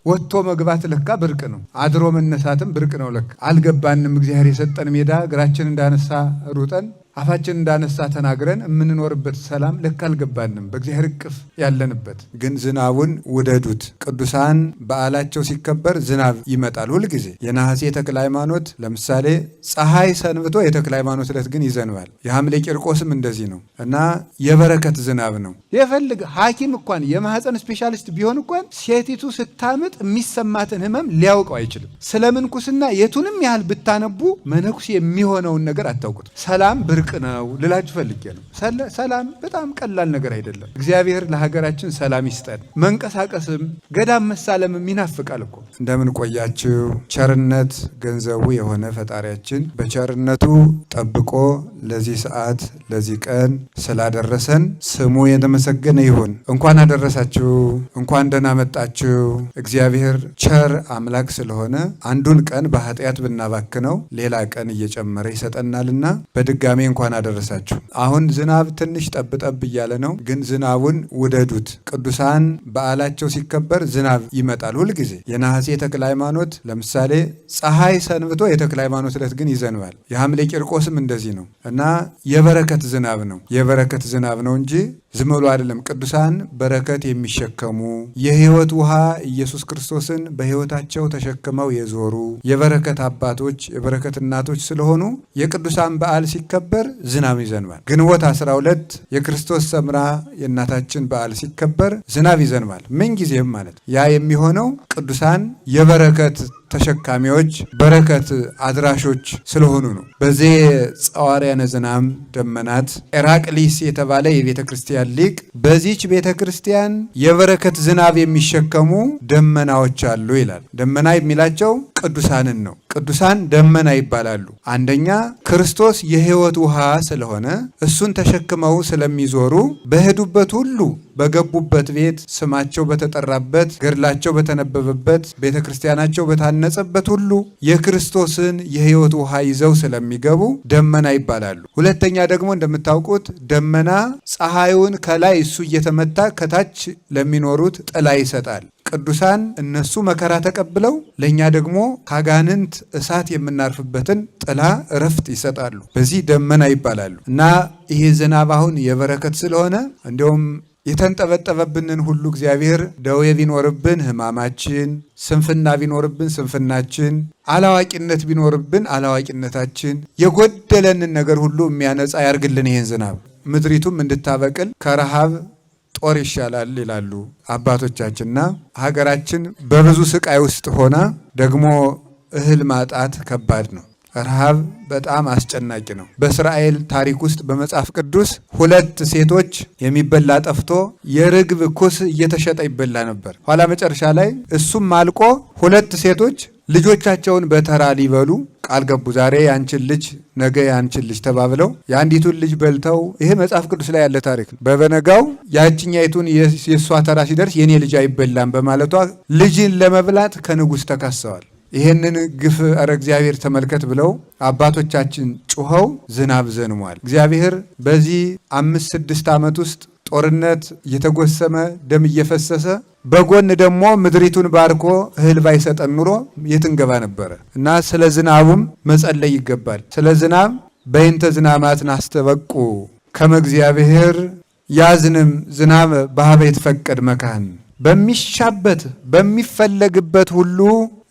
ወጥቶ መግባት ለካ ብርቅ ነው። አድሮ መነሳትም ብርቅ ነው። ለካ አልገባንም። እግዚአብሔር የሰጠን ሜዳ እግራችን እንዳነሳ ሩጠን አፋችን እንዳነሳ ተናግረን የምንኖርበት ሰላም ለካ አልገባንም። በእግዚአብሔር እቅፍ ያለንበት ግን ዝናቡን ውደዱት። ቅዱሳን በዓላቸው ሲከበር ዝናብ ይመጣል ሁልጊዜ። የነሐሴ ተክለ ሃይማኖት ለምሳሌ ፀሐይ ሰንብቶ የተክለ ሃይማኖት ዕለት ግን ይዘንባል። የሐምሌ ቂርቆስም እንደዚህ ነው እና የበረከት ዝናብ ነው። የፈልግ ሐኪም እንኳን የማህፀን ስፔሻሊስት ቢሆን እንኳን ሴቲቱ ስታምጥ የሚሰማትን ህመም ሊያውቀው አይችልም። ስለ ምንኩስና የቱንም ያህል ብታነቡ መነኩሴ የሚሆነውን ነገር አታውቁት። ሰላም ብርቅ ነው ልላችሁ ፈልጌ ነው። ሰላም በጣም ቀላል ነገር አይደለም። እግዚአብሔር ለሀገራችን ሰላም ይስጠን። መንቀሳቀስም ገዳም መሳለምም ይናፍቃል እኮ። እንደምን ቆያችሁ? ቸርነት ገንዘቡ የሆነ ፈጣሪያችን በቸርነቱ ጠብቆ ለዚህ ሰዓት ለዚህ ቀን ስላደረሰን ስሙ የተመሰገነ ይሁን። እንኳን አደረሳችሁ፣ እንኳን ደህና መጣችሁ። እግዚአብሔር ቸር አምላክ ስለሆነ አንዱን ቀን በኃጢአት ብናባክነው ሌላ ቀን እየጨመረ ይሰጠናልና በድጋሜ እንኳን አደረሳችሁ። አሁን ዝናብ ትንሽ ጠብጠብ እያለ ነው፣ ግን ዝናቡን ውደዱት። ቅዱሳን በዓላቸው ሲከበር ዝናብ ይመጣል ሁልጊዜ። የነሐሴ ተክለ ሃይማኖት ለምሳሌ ፀሐይ ሰንብቶ የተክለ ሃይማኖት ዕለት ግን ይዘንባል። የሐምሌ ቂርቆስም እንደዚህ ነው እና የበረከት ዝናብ ነው። የበረከት ዝናብ ነው እንጂ ዝም ብሎ አይደለም። ቅዱሳን በረከት የሚሸከሙ የሕይወት ውሃ ኢየሱስ ክርስቶስን በሕይወታቸው ተሸክመው የዞሩ የበረከት አባቶች የበረከት እናቶች ስለሆኑ የቅዱሳን በዓል ሲከበር ዝናብ ይዘንባል። ግንቦት 12 የክርስቶስ ሰምራ የእናታችን በዓል ሲከበር ዝናብ ይዘንባል። ምን ጊዜም ማለት ያ የሚሆነው ቅዱሳን የበረከት ተሸካሚዎች በረከት አድራሾች ስለሆኑ ነው። በዚህ ጸዋርያነ ዝናም ደመናት ኤራቅሊስ የተባለ የቤተ ክርስቲያን ሊቅ በዚች ቤተ ክርስቲያን የበረከት ዝናብ የሚሸከሙ ደመናዎች አሉ ይላል። ደመና የሚላቸው ቅዱሳንን ነው። ቅዱሳን ደመና ይባላሉ። አንደኛ ክርስቶስ የሕይወት ውሃ ስለሆነ እሱን ተሸክመው ስለሚዞሩ በሄዱበት ሁሉ በገቡበት ቤት ስማቸው በተጠራበት ገድላቸው በተነበበበት ቤተ ክርስቲያናቸው በታነጸበት ሁሉ የክርስቶስን የሕይወት ውሃ ይዘው ስለሚገቡ ደመና ይባላሉ። ሁለተኛ ደግሞ እንደምታውቁት ደመና ፀሐዩን ከላይ እሱ እየተመታ ከታች ለሚኖሩት ጥላ ይሰጣል። ቅዱሳን እነሱ መከራ ተቀብለው ለእኛ ደግሞ ካጋንንት እሳት የምናርፍበትን ጥላ እረፍት ይሰጣሉ። በዚህ ደመና ይባላሉ እና ይሄ ዝናብ አሁን የበረከት ስለሆነ እንዲሁም የተንጠበጠበብንን ሁሉ እግዚአብሔር ደዌ ቢኖርብን ሕማማችን፣ ስንፍና ቢኖርብን ስንፍናችን፣ አላዋቂነት ቢኖርብን አላዋቂነታችን፣ የጎደለንን ነገር ሁሉ የሚያነጻ ያርግልን ይሄን ዝናብ። ምድሪቱም እንድታበቅል ከረሃብ ጦር ይሻላል ይላሉ አባቶቻችንና ሀገራችን በብዙ ስቃይ ውስጥ ሆና ደግሞ እህል ማጣት ከባድ ነው። ረሃብ በጣም አስጨናቂ ነው። በእስራኤል ታሪክ ውስጥ በመጽሐፍ ቅዱስ 2 ሴቶች የሚበላ ጠፍቶ የርግብ ኩስ እየተሸጠ ይበላ ነበር። ኋላ መጨረሻ ላይ እሱም አልቆ 2 ሴቶች ልጆቻቸውን በተራ ሊበሉ ቃል ገቡ። ዛሬ ያንቺን ልጅ ነገ ያንቺን ልጅ ተባብለው የአንዲቱን ልጅ በልተው፣ ይሄ መጽሐፍ ቅዱስ ላይ ያለ ታሪክ ነው። በበነጋው ያችኛይቱን የእሷ ተራ ሲደርስ የኔ ልጅ አይበላም በማለቷ ልጅን ለመብላት ከንጉሥ ተካሰዋል። ይሄንን ግፍ ኧረ እግዚአብሔር ተመልከት ብለው አባቶቻችን ጩኸው ዝናብ ዘንሟል። እግዚአብሔር በዚህ 5-6 ዓመት ውስጥ ጦርነት እየተጎሰመ ደም እየፈሰሰ በጎን ደግሞ ምድሪቱን ባርኮ እህል ባይሰጠን ኑሮ የት እንገባ ነበረ? እና ስለ ዝናቡም መጸለይ ይገባል። ስለ ዝናብ በእንተ ዝናማት ናስተበቁ ከመ እግዚአብሔር ያዝንም ዝናብ በሀበ ይትፈቀድ መካን፣ በሚሻበት በሚፈለግበት ሁሉ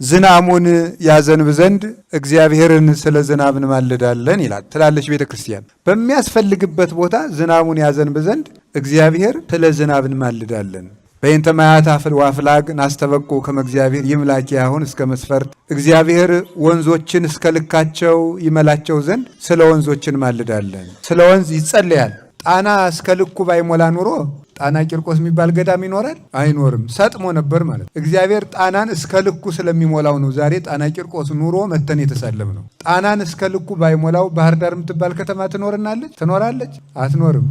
ዝናሙን ያዘንብ ዘንድ እግዚአብሔርን ስለ ዝናብ እንማልዳለን ይላል ትላለች ቤተ ክርስቲያን። በሚያስፈልግበት ቦታ ዝናሙን ያዘንብ ዘንድ እግዚአብሔር ስለ ዝናብ እንማልዳለን። በእንተ ማያት አፍል ዋፍላግ ናስተበቁ ከመ እግዚአብሔር ይምላኪ አሁን እስከ መስፈርት፣ እግዚአብሔር ወንዞችን እስከ ልካቸው ይመላቸው ዘንድ ስለ ወንዞች እንማልዳለን። ስለ ወንዝ ይጸለያል። ጣና እስከ ልኩ ባይሞላ ኑሮ ጣና ቂርቆስ የሚባል ገዳም ይኖራል? አይኖርም። ሰጥሞ ነበር ማለት። እግዚአብሔር ጣናን እስከ ልኩ ስለሚሞላው ነው ዛሬ ጣና ቂርቆስ ኑሮ መተን የተሳለም ነው። ጣናን እስከ ልኩ ባይሞላው ባህር ዳር የምትባል ከተማ ትኖራለች? አትኖርም።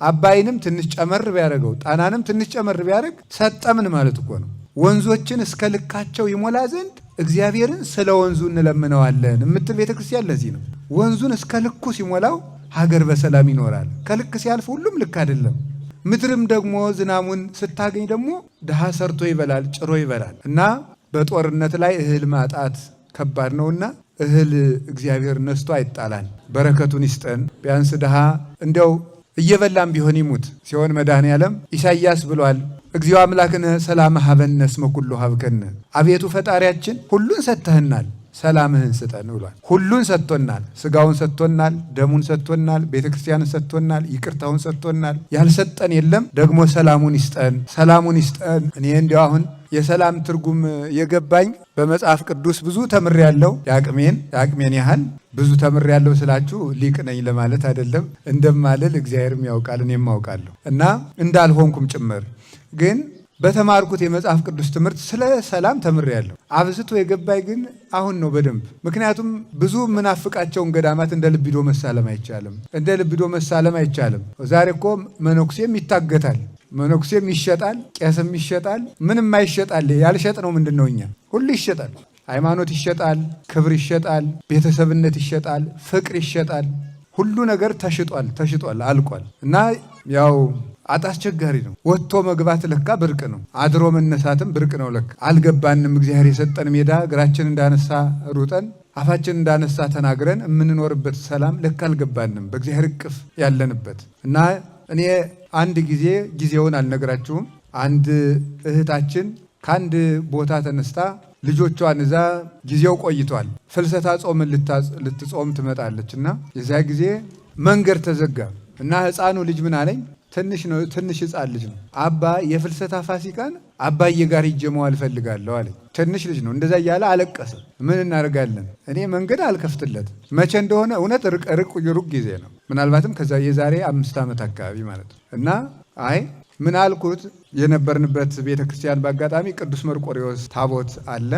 አባይንም ትንሽ ጨመር ቢያደርገው ጣናንም ትንሽ ጨመር ቢያደርግ ሰጠምን ማለት እኮ ነው። ወንዞችን እስከ ልካቸው ይሞላ ዘንድ እግዚአብሔርን ስለ ወንዙ እንለምነዋለን የምትል ቤተክርስቲያን ለዚህ ነው። ወንዙን እስከ ልኩ ሲሞላው ሀገር በሰላም ይኖራል። ከልክ ሲያልፍ ሁሉም ልክ አይደለም። ምድርም ደግሞ ዝናሙን ስታገኝ ደግሞ ድሃ ሰርቶ ይበላል፣ ጭሮ ይበላል። እና በጦርነት ላይ እህል ማጣት ከባድ ነውና እህል እግዚአብሔር ነስቶ አይጣላል። በረከቱን ይስጠን። ቢያንስ ድሃ እንዲያው እየበላም ቢሆን ይሙት ሲሆን መድኃኔዓለም ኢሳይያስ ብሏል፣ እግዚኦ አምላክነ ሰላም ሀበነ እስመ ኩሉ ሀብከነ። አቤቱ ፈጣሪያችን ሁሉን ሰጥተህናል፣ ሰላምህን ስጠን ብሏል። ሁሉን ሰጥቶናል። ስጋውን ሰጥቶናል፣ ደሙን ሰጥቶናል፣ ቤተክርስቲያንን ሰጥቶናል፣ ይቅርታውን ሰጥቶናል። ያልሰጠን የለም። ደግሞ ሰላሙን ይስጠን፣ ሰላሙን ይስጠን። እኔ እንዲያው አሁን የሰላም ትርጉም የገባኝ በመጽሐፍ ቅዱስ ብዙ ተምሬያለሁ። የአቅሜን ያህል ብዙ ተምሬያለሁ ስላችሁ ሊቅ ነኝ ለማለት አይደለም። እንደማልል እግዚአብሔርም ያውቃል፣ እኔም አውቃለሁ እና እንዳልሆንኩም ጭምር ግን በተማርኩት የመጽሐፍ ቅዱስ ትምህርት ስለ ሰላም ተምሬያለሁ። አብዝቶ የገባኝ ግን አሁን ነው በደንብ። ምክንያቱም ብዙ ምናፍቃቸውን ገዳማት እንደ ልብ ሄዶ መሳለም አይቻልም፣ እንደ ልብ ሄዶ መሳለም አይቻልም። ዛሬ እኮ መነኩሴም ይታገታል፣ መነኩሴም ይሸጣል፣ ቄስም ይሸጣል፣ ምንም አይሸጣል። ያልሸጥ ነው ምንድን ነው? እኛ ሁሉ ይሸጣል። ሃይማኖት ይሸጣል፣ ክብር ይሸጣል፣ ቤተሰብነት ይሸጣል፣ ፍቅር ይሸጣል። ሁሉ ነገር ተሽጧል፣ አልቋል። እና ያው አስቸጋሪ ነው። ወጥቶ መግባት ለካ ብርቅ ነው። አድሮ መነሳትም ብርቅ ነው ለካ። አልገባንም። እግዚአብሔር የሰጠን ሜዳ እግራችን እንዳነሳ ሩጠን አፋችን እንዳነሳ ተናግረን የምንኖርበት ሰላም ለካ አልገባንም። በእግዚአብሔር እቅፍ ያለንበት እና እኔ አንድ ጊዜውን አልነግራችሁም። አንድ እህታችን ከአንድ ቦታ ተነስታ ልጆቿን እዛ ጊዜው ቆይቷል። ፍልሰታ ጾምን ልትጾም ትመጣለች እና የዛ ጊዜ መንገድ ተዘጋ እና ሕፃኑ ልጅ ምን አለኝ? ትንሽ ሕፃን ልጅ ነው። አባ የፍልሰታ ፋሲካን አባዬ ጋር ሂጄ መዋል እፈልጋለሁ አለኝ። ትንሽ ልጅ ነው። እንደዛ እያለ አለቀሰ። ምን እናደርጋለን? እኔ መንገድ አልከፍትለት። መቼ እንደሆነ እውነት ሩቅ ጊዜ ነው። ምናልባትም ከዛ የዛሬ 5 ዓመት አካባቢ ማለት ነው። እና አይ ምን አልኩት? የነበርንበት ቤተክርስቲያን በአጋጣሚ ቅዱስ መርቆሬዎስ ታቦት አለ።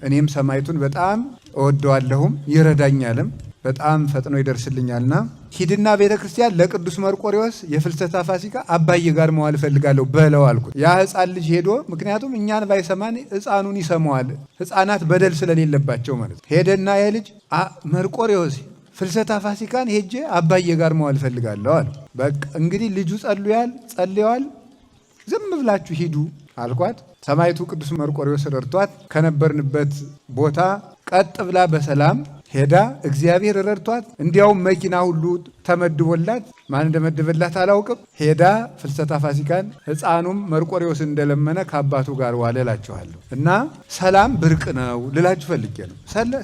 እኔም ሰማይቱን በጣም እወደዋለሁም ይረዳኛልም በጣም ፈጥኖ ይደርስልኛልና ሂድና ቤተክርስቲያን ለቅዱስ መርቆሬዎስ የፍልሰታ ፋሲካ አባዬ ጋር መዋል እፈልጋለሁ በለው አልኩት። ያ ሕፃን ልጅ ሄዶ ምክንያቱም እኛን ባይሰማን ሕፃኑን ይሰማዋል። ሕፃናት በደል ስለሌለባቸው ማለት ሄደና ያ ልጅ መርቆሬዎስ ፍልሰታ ፋሲካን ሄጄ አባዬ ጋር መዋል እፈልጋለሁ አለ። በቃ እንግዲህ ልጁ ጸልየዋል። ዝም ብላችሁ ሂዱ አልኳት። ሰማይቱ ቅዱስ መርቆሬዎስ ረድቷት ከነበርንበት ቦታ ቀጥ ብላ በሰላም ሄዳ እግዚአብሔር ረድቷት እንዲያውም መኪና ሁሉ ተመድቦላት ማን እንደመደበላት አላውቅም። ሄዳ ፍልሰታ ፋሲካን ሕፃኑም መርቆሬዎስ እንደለመነ ከአባቱ ጋር ዋለ እላችኋለሁ። እና ሰላም ብርቅ ነው ልላችሁ ፈልጌ ነው።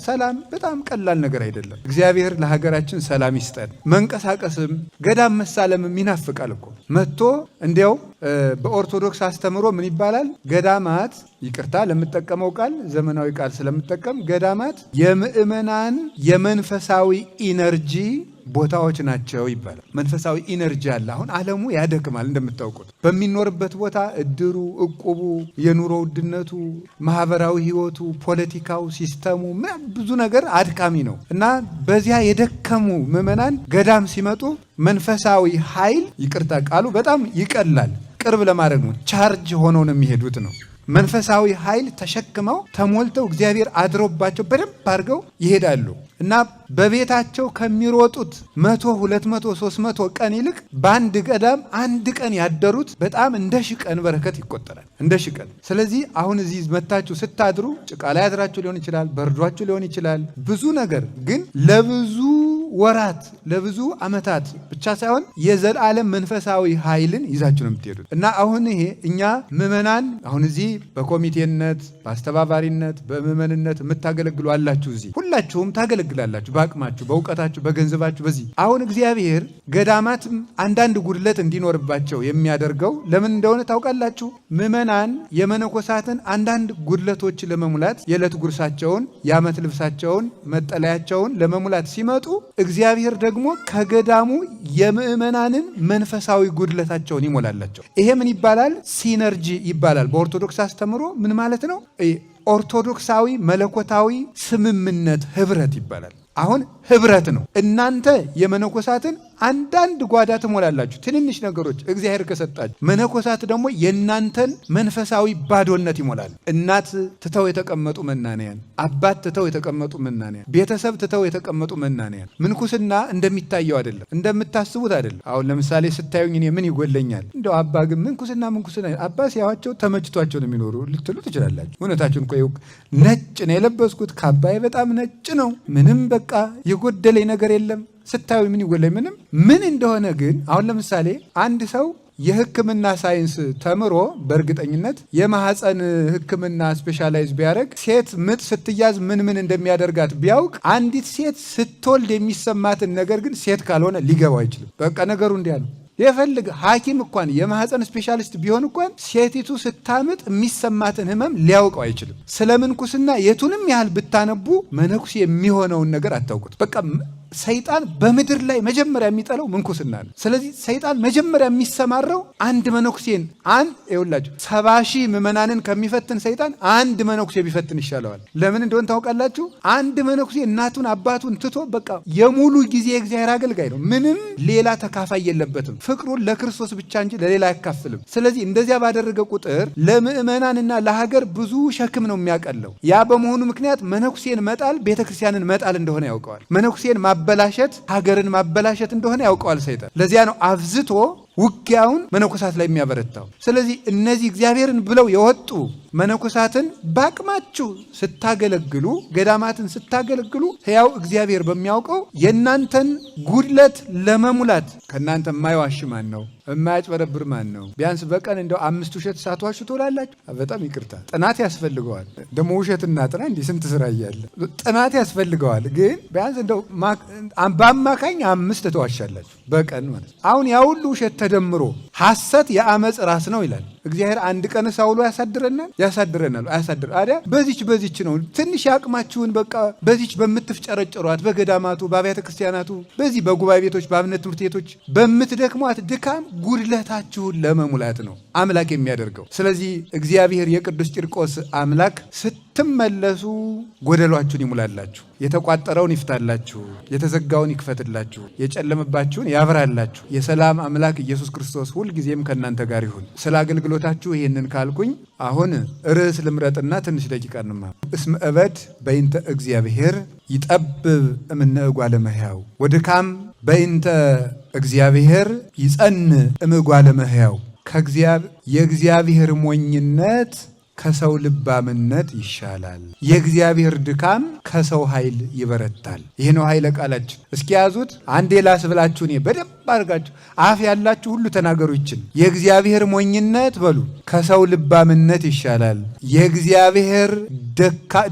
ሰላም በጣም ቀላል ነገር አይደለም። እግዚአብሔር ለሀገራችን ሰላም ይስጠን። መንቀሳቀስም ገዳም መሳለምም ይናፍቃል እኮ መጥቶ እንዲያው በኦርቶዶክስ አስተምሮ ምን ይባላል? ገዳማት ይቅርታ ለምጠቀመው ቃል ዘመናዊ ቃል ስለምጠቀም ገዳማት የምእመናን የመንፈሳዊ ኢነርጂ ቦታዎች ናቸው ይባላል። መንፈሳዊ ኢነርጂ አለ። አሁን ዓለሙ ያደክማል እንደምታውቁት። በሚኖርበት ቦታ እድሩ፣ እቁቡ፣ የኑሮ ውድነቱ፣ ማህበራዊ ህይወቱ፣ ፖለቲካው፣ ሲስተሙ ብዙ ነገር አድካሚ ነው እና በዚያ የደከሙ ምዕመናን ገዳም ሲመጡ መንፈሳዊ ኃይል ይቅርታ ቃሉ በጣም ይቀላል። ቅርብ ለማድረግ ነው። ቻርጅ ሆነው ነው የሚሄዱት ነው። መንፈሳዊ ኃይል ተሸክመው ተሞልተው እግዚአብሔር አድሮባቸው በደንብ አድርገው ይሄዳሉ እና በቤታቸው ከሚሮጡት 100፣ 200፣ 300 ቀን ይልቅ በአንድ ገዳም አንድ ቀን ያደሩት በጣም እንደ ሺህ ቀን በረከት ይቆጠራል። እንደ ሺህ ቀን። ስለዚህ አሁን እዚህ መታችሁ ስታድሩ ጭቃ ላይ አድራችሁ ሊሆን ይችላል፣ በርዷችሁ ሊሆን ይችላል። ብዙ ነገር ግን ለብዙ ወራት ለብዙ ዓመታት ብቻ ሳይሆን የዘላለም መንፈሳዊ ኃይልን ይዛችሁ ነው የምትሄዱት እና አሁን ይሄ እኛ ምዕመናን አሁን እዚህ በኮሚቴነት በአስተባባሪነት በምዕመንነት የምታገለግሉ አላችሁ። እዚህ ሁላችሁም ታገለግላላችሁ በአቅማችሁ፣ በእውቀታችሁ፣ በገንዘባችሁ። በዚህ አሁን እግዚአብሔር ገዳማትም አንዳንድ ጉድለት እንዲኖርባቸው የሚያደርገው ለምን እንደሆነ ታውቃላችሁ? ምዕመናን የመነኮሳትን አንዳንድ ጉድለቶች ለመሙላት የዕለት ጉርሳቸውን፣ የዓመት ልብሳቸውን፣ መጠለያቸውን ለመሙላት ሲመጡ እግዚአብሔር ደግሞ ከገዳሙ የምዕመናንን መንፈሳዊ ጉድለታቸውን ይሞላላቸው። ይሄ ምን ይባላል? ሲነርጂ ይባላል። በኦርቶዶክስ አስተምሮ ምን ማለት ነው? ኦርቶዶክሳዊ መለኮታዊ ስምምነት ህብረት ይባላል። አሁን ህብረት ነው። እናንተ የመነኮሳትን አንዳንድ ጓዳ ትሞላላችሁ፣ ትንንሽ ነገሮች እግዚአብሔር ከሰጣችሁ። መነኮሳት ደግሞ የእናንተን መንፈሳዊ ባዶነት ይሞላል። እናት ትተው የተቀመጡ መናንያን፣ አባት ትተው የተቀመጡ መናንያን፣ ቤተሰብ ትተው የተቀመጡ መናንያን። ምንኩስና እንደሚታየው አይደለም፣ እንደምታስቡት አይደለም። አሁን ለምሳሌ ስታዩኝ እኔ ምን ይጎለኛል እንደው አባ ግን ምንኩስና አባ ሲያዋቸው ተመችቷቸው ነው የሚኖሩ ልትሉ ትችላላችሁ። እውነታችሁን እኮ ነጭ ነው የለበስኩት፣ ካባዬ በጣም ነጭ ነው፣ ምንም በቃ የጎደለኝ ነገር የለም። ስታዩ ምን ይጎለኝ ምንም ምን እንደሆነ ግን አሁን ለምሳሌ አንድ ሰው የሕክምና ሳይንስ ተምሮ በእርግጠኝነት የማህፀን ሕክምና ስፔሻላይዝ ቢያደርግ ሴት ምጥ ስትያዝ ምን እንደሚያደርጋት ቢያውቅ አንዲት ሴት ስትወልድ የሚሰማትን ነገር ግን ሴት ካልሆነ ሊገባው አይችልም። በቃ ነገሩ እንዲያ ነው። የፈልግ ሐኪም እንኳን የማህፀን ስፔሻሊስት ቢሆን እንኳን ሴቲቱ ስታምጥ የሚሰማትን ህመም ሊያውቀው አይችልም። ስለ ምንኩስና የቱንም ያህል ብታነቡ መነኩሴ የሚሆነውን ነገር አታውቁት። በቃ ሰይጣን በምድር ላይ መጀመሪያ የሚጠላው ምንኩስና ነው። ስለዚህ ሰይጣን መጀመሪያ የሚሰማራው አንድ መነኩሴን ይኸውላችሁ 70,000 ምዕመናንን ከሚፈትን ሰይጣን አንድ መነኩሴ ቢፈትን ይሻለዋል። ለምን እንደሆነ ታውቃላችሁ? አንድ መነኩሴ እናቱን አባቱን ትቶ በቃ የሙሉ ጊዜ የእግዚአብሔር አገልጋይ ነው። ምንም ሌላ ተካፋይ የለበትም። ፍቅሩን ለክርስቶስ ብቻ እንጂ ለሌላ አያካፍልም። ስለዚህ እንደዚያ ባደረገ ቁጥር ለምዕመናንና ለሀገር ብዙ ሸክም ነው የሚያቀለው። ያ በመሆኑ ምክንያት መነኩሴን መጣል ቤተክርስቲያንን መጣል እንደሆነ ያውቀዋል። መነኩሴን ማበላሸት ሀገርን ማበላሸት እንደሆነ ያውቀዋል ሰይጣን። ለዚያ ነው አብዝቶ ውጊያውን መነኮሳት ላይ የሚያበረታው። ስለዚህ እነዚህ እግዚአብሔርን ብለው የወጡ መነኮሳትን በአቅማችሁ ስታገለግሉ፣ ገዳማትን ስታገለግሉ ሕያው እግዚአብሔር በሚያውቀው የእናንተን ጉድለት ለመሙላት ከእናንተ የማይዋሽ ማን ነው? የማያጭበረብር ማን ነው? ቢያንስ በቀን እንደው 5 ውሸት ሳትዋሹ ትውላላችሁ። በጣም ይቅርታ፣ ጥናት ያስፈልገዋል። ደግሞ ውሸትና ጥናት እንዲህ ስንት ስራ እያለ ጥናት ያስፈልገዋል። ግን ቢያንስ እንደው በአማካኝ 5 ተዋሻላችሁ በቀን ማለት። አሁን ያ ሁሉ ውሸት ተደምሮ ሐሰት የአመፅ ራስ ነው ይላል እግዚአብሔር። አንድ ቀን ሳውሎ ያሳድረናል አዲያ በዚች ነው ትንሽ ያቅማችሁን በቃ በዚች በምትፍጨረጨሯት በገዳማቱ በአብያተ ክርስቲያናቱ በዚህ በጉባኤ ቤቶች በአብነት ትምህርት ቤቶች በምትደክሟት ድካም ጉድለታችሁን ለመሙላት ነው አምላክ የሚያደርገው። ስለዚህ እግዚአብሔር የቅዱስ ቂርቆስ አምላክ ስትመለሱ ጎደሏችሁን ይሙላላችሁ፣ የተቋጠረውን ይፍታላችሁ፣ የተዘጋውን ይክፈትላችሁ፣ የጨለመባችሁን ያብራላችሁ። የሰላም አምላክ ኢየሱስ ክርስቶስ ሁልጊዜም ከእናንተ ጋር ይሁን። ስለ አገልግሎታችሁ ይህንን ካልኩኝ አሁን ርዕስ ልምረጥና ትንሽ ደቂቃ እንማ። እስመ እበድ በይንተ እግዚአብሔር ይጠብብ እምነ እጓለ እመሕያው ወድካም በይንተ እግዚአብሔር ይጸን እምጓለ እመሕያው። የእግዚአብሔር ሞኝነት ከሰው ልባምነት ይሻላል፣ የእግዚአብሔር ድካም ከሰው ኃይል ይበረታል። ይህ ነው ኃይለ ቃላችን። እስኪ ያዙት አንዴ ላስብላችሁ። እኔ በደንብ አድርጋችሁ አፍ ያላችሁ ሁሉ ተናገሩ። ይችን የእግዚአብሔር ሞኝነት በሉ ከሰው ልባምነት ይሻላል፣ የእግዚአብሔር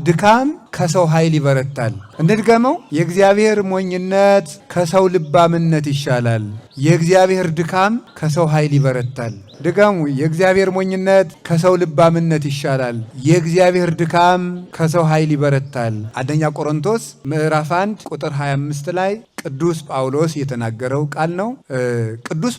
ድካም ከሰው ኃይል ይበረታል። እንድገመው። የእግዚአብሔር ሞኝነት ከሰው ልባምነት ይሻላል፣ የእግዚአብሔር ድካም ከሰው ኃይል ይበረታል። ድገሙ። የእግዚአብሔር ሞኝነት ከሰው ልባምነት ይሻላል፣ የእግዚአብሔር ድካም ከሰው ኃይል ይበረታል። አንደኛ ቆሮንቶስ ምዕራፍ 1 ቁጥር 25 ላይ ቅዱስ ጳውሎስ የተናገረው ቃል ነው። ቅዱስ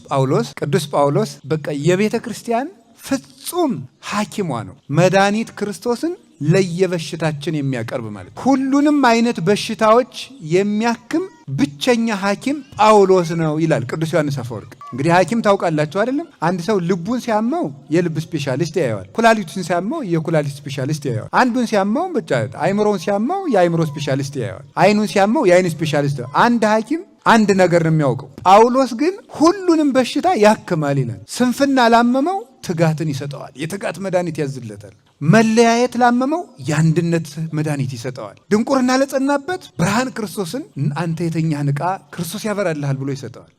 ጳውሎስ በቃ የቤተ ክርስቲያን ፍጹም ሐኪሟ ነው። መድኃኒት ክርስቶስን ለየበሽታችን የሚያቀርብ ማለት ሁሉንም አይነት በሽታዎች የሚያክም ብቸኛ ሐኪም ጳውሎስ ነው ይላል ቅዱስ ዮሐንስ አፈወርቅ። እንግዲህ ሐኪም ታውቃላችሁ አይደለም? አንድ ሰው ልቡን ሲያመው የልብ ስፔሻሊስት ያየዋል። ኩላሊቱን ሲያመው የኩላሊት ስፔሻሊስት ያየዋል። አንዱን ሲያመው ብቻ አይምሮውን ሲያመው የአይምሮ ስፔሻሊስት ያየዋል። አይኑን ሲያመው የአይን ስፔሻሊስት። አንድ ሐኪም አንድ ነገር ነው የሚያውቀው። ጳውሎስ ግን ሁሉንም በሽታ ያክማል ይላል። ስንፍና ላመመው ትጋትን ይሰጠዋል፣ የትጋት መድኃኒት ያዝለታል። መለያየት ላመመው የአንድነት መድኃኒት ይሰጠዋል። ድንቁርና ለጸናበት ብርሃን ክርስቶስን አንተ የተኛህ ንቃ ክርስቶስ ያበራልሃል ብሎ ይሰጠዋል።